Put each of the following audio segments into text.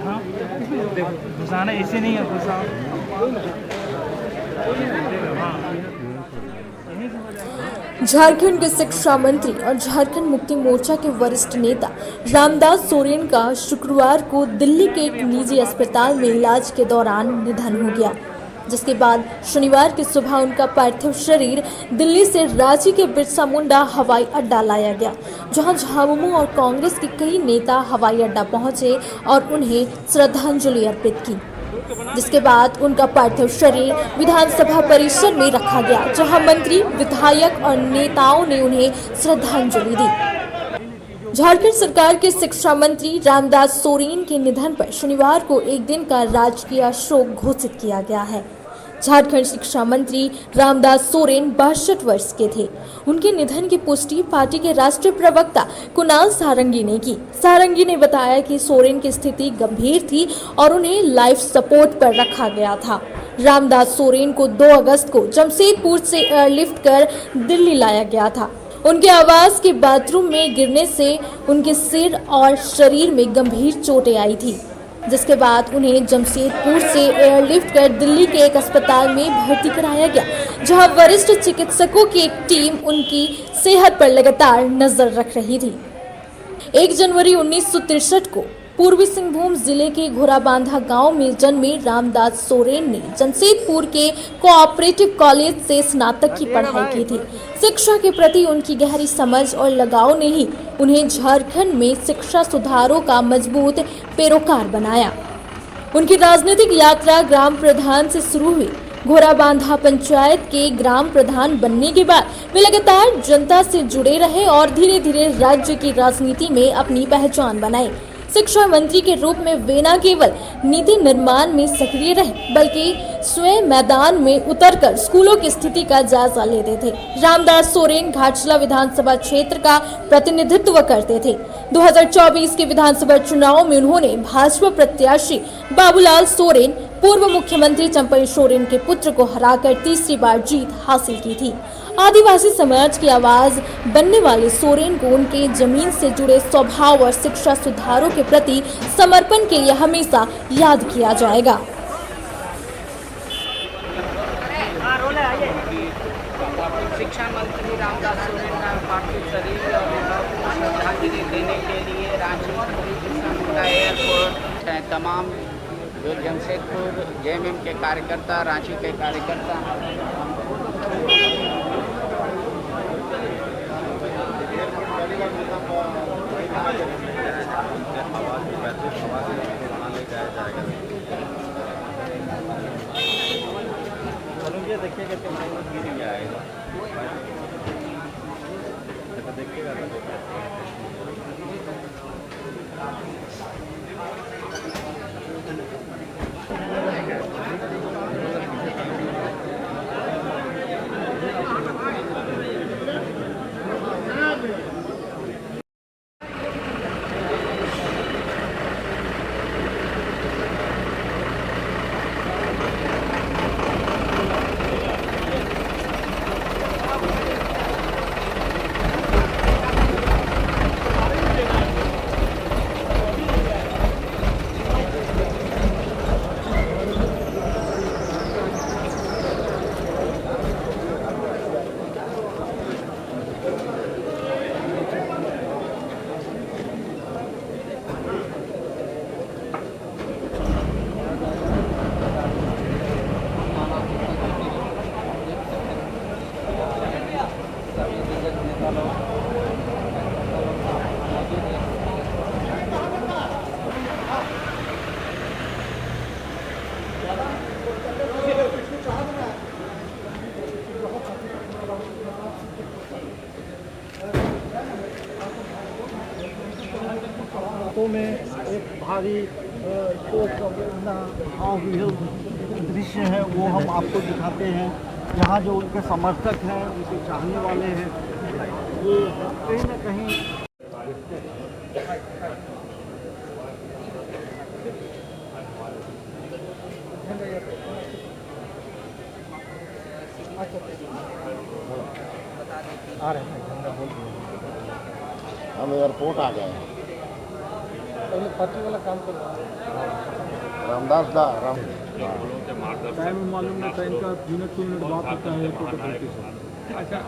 हाँ देखो घुसाना ऐसे नहीं है, घुसा झारखंड के शिक्षा मंत्री और झारखंड मुक्ति मोर्चा के वरिष्ठ नेता रामदास सोरेन का शुक्रवार को दिल्ली के एक निजी अस्पताल में इलाज के दौरान निधन हो गया, जिसके बाद शनिवार की सुबह उनका पार्थिव शरीर दिल्ली से रांची के बिरसा मुंडा हवाई अड्डा लाया गया, जहां झामुमो और कांग्रेस के कई नेता हवाई अड्डा पहुंचे और उन्हें श्रद्धांजलि अर्पित की। जिसके बाद उनका पार्थिव शरीर विधानसभा परिसर में रखा गया, जहां मंत्री, विधायक और नेताओं ने उन्हें श्रद्धांजलि दी। झारखंड सरकार के शिक्षा मंत्री रामदास सोरेन के निधन पर शनिवार को एक दिन का राजकीय शोक घोषित किया गया है। झारखंड शिक्षा मंत्री रामदास सोरेन 62 वर्ष के थे। उनके निधन की पुष्टि पार्टी के राष्ट्रीय प्रवक्ता कुणाल सारंगी ने की। सारंगी ने बताया कि सोरेन की स्थिति गंभीर थी और उन्हें लाइफ सपोर्ट पर रखा गया था। रामदास सोरेन को 2 अगस्त को जमशेदपुर से एयरलिफ्ट कर दिल्ली लाया गया था। उनके आवास के बाथरूम में गिरने से उनके सिर और शरीर में गंभीर चोटें आई थी, जिसके बाद उन्हें जमशेदपुर से एयरलिफ्ट कर दिल्ली के एक अस्पताल में भर्ती कराया गया, जहां वरिष्ठ चिकित्सकों की एक टीम उनकी सेहत पर लगातार नजर रख रही थी। 1 जनवरी 1963 को पूर्वी सिंहभूम जिले के घोराबांधा गांव में जन्मे रामदास सोरेन ने जमशेदपुर के कोऑपरेटिव कॉलेज से स्नातक की पढ़ाई की थी। शिक्षा के प्रति उनकी गहरी समझ और लगाव ने ही उन्हें झारखंड में शिक्षा सुधारों का मजबूत पैरोकार बनाया। उनकी राजनीतिक यात्रा ग्राम प्रधान से शुरू हुई। घोराबांधा पंचायत के ग्राम प्रधान बनने के बाद वे लगातार जनता से जुड़े रहे और धीरे धीरे राज्य की राजनीति में अपनी पहचान बनाई। शिक्षा मंत्री के रूप में वे न केवल नीति निर्माण में सक्रिय रहे, बल्कि स्वयं मैदान में उतरकर स्कूलों की स्थिति का जायजा लेते थे। रामदास सोरेन घाटशिला विधानसभा क्षेत्र का प्रतिनिधित्व करते थे। 2024 के विधानसभा चुनाव में उन्होंने भाजपा प्रत्याशी बाबूलाल सोरेन, पूर्व मुख्यमंत्री चंपई सोरेन के पुत्र को हराकर तीसरी बार जीत हासिल की थी। आदिवासी समाज की आवाज बनने वाले सोरेन को उनके जमीन से जुड़े स्वभाव और शिक्षा सुधारों के प्रति समर्पण के लिए हमेशा याद किया जाएगा। शिक्षा मंत्री रामदास सोरेन का पार्थिव शरीर और श्रद्धांजलि देने के लिए रांची बिरसा मुंडा एयरपोर्ट तमाम जो जमशेदपुर जेएमएम के कार्यकर्ता, रांची के कार्यकर्ता देखिएगा में एक भारी दृश्य है, वो हम आपको दिखाते हैं। यहाँ जो उनके समर्थक हैं, उनके चाहने वाले हैं, वो कहीं ना कहीं आ रहे हैं। हम एयरपोर्ट आ गए हैं। पार्टी वाला काम कर रहा है। रामदास दा राम टाइम मालूम नहीं था इनका, मिनट टू मिनट बात होता है एयरपोर्ट अथॉरिटी से। अच्छा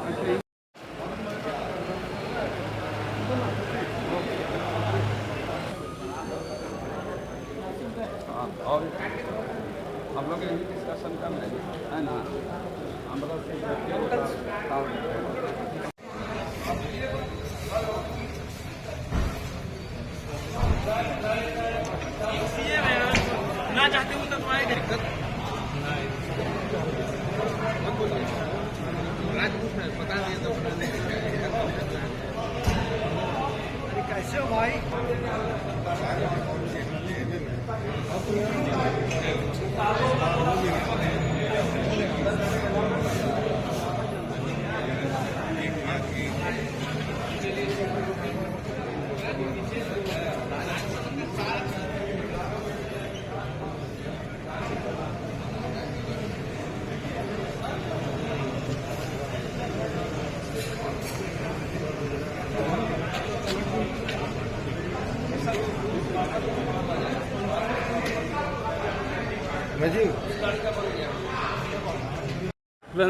और हम लोग यही डिस्कशन कर रहे हैं ना, हम लोग ना चाहते हूँ तो तुम्हारी दिक्कत पता नहीं तो कैसे हो भाई।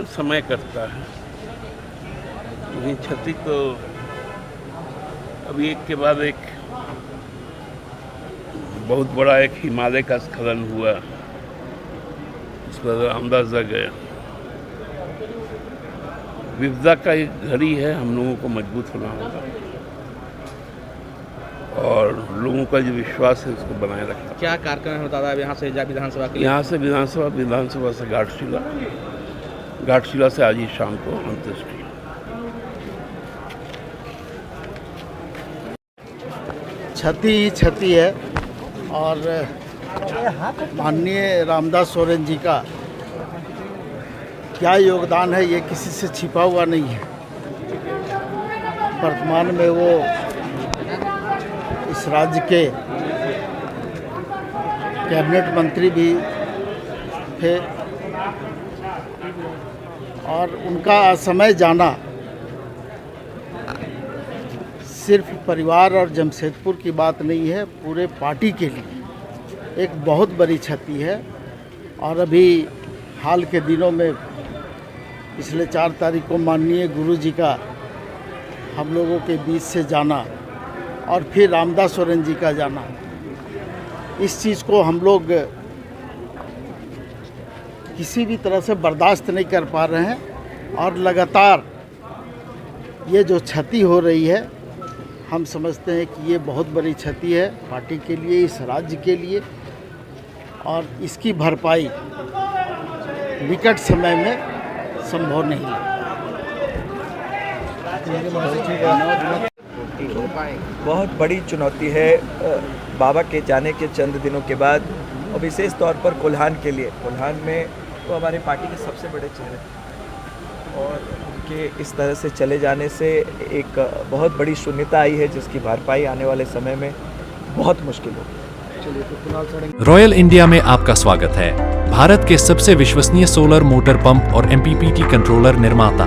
समय करता है, लेकिन क्षति तो अभी एक के बाद एक बहुत बड़ा एक हिमालय का स्खलन हुआ, इस पर रामदास दा गया। विपदा का एक घड़ी है, हम लोगों को मजबूत होना होगा और लोगों का जो विश्वास है उसको बनाए रखना। क्या कार्यक्रम है दादा यहाँ से विधानसभा के लिए? यहाँ से विधानसभा से घाटशिला से आज ही शाम को अंत्येष्टि। क्षति ही क्षति है और माननीय रामदास सोरेन जी का क्या योगदान है ये किसी से छिपा हुआ नहीं है। वर्तमान में वो इस राज्य के कैबिनेट मंत्री भी थे और उनका असमय जाना सिर्फ परिवार और जमशेदपुर की बात नहीं है, पूरे पार्टी के लिए एक बहुत बड़ी क्षति है। और अभी हाल के दिनों में पिछले 4 तारीख को माननीय गुरु जी का हम लोगों के बीच से जाना और फिर रामदास सोरेन जी का जाना, इस चीज़ को हम लोग किसी भी तरह से बर्दाश्त नहीं कर पा रहे हैं। और लगातार ये जो क्षति हो रही है, हम समझते हैं कि ये बहुत बड़ी क्षति है पार्टी के लिए, इस राज्य के लिए, और इसकी भरपाई निकट समय में संभव नहीं है। बहुत बड़ी चुनौती है बाबा के जाने के चंद दिनों के बाद, और विशेष तौर पर कोल्हान के लिए। कोल्हान में तो हमारे पार्टी के सबसे बड़े चेहरे और उनके इस तरह से चले जाने से एक बहुत बड़ी शून्यता आई है, जिसकी भरपाई आने वाले समय में बहुत मुश्किल होगी। रॉयल इंडिया में आपका स्वागत है। भारत के सबसे विश्वसनीय सोलर मोटर पंप और MPPT कंट्रोलर निर्माता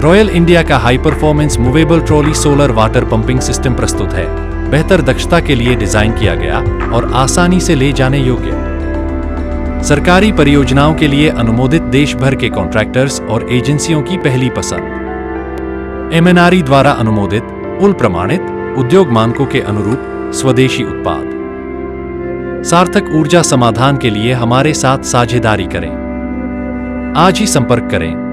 रॉयल इंडिया का high performance movable trolley solar water pumping system प्रस्तुत है। बेहतर दक्षता के लिए डिजाइन किया गया और आसानी से ले जाने योग्य। सरकारी परियोजनाओं के लिए अनुमोदित देश भर के कॉन्ट्रैक्टर्स और एजेंसियों की पहली पसंद। MNRE द्वारा अनुमोदित, उल प्रमाणित, उद्योग मानकों के अनुरूप स्वदेशी उत्पाद। सार्थक ऊर्जा समाधान के लिए हमारे साथ साझेदारी करें। आज ही संपर्क करें।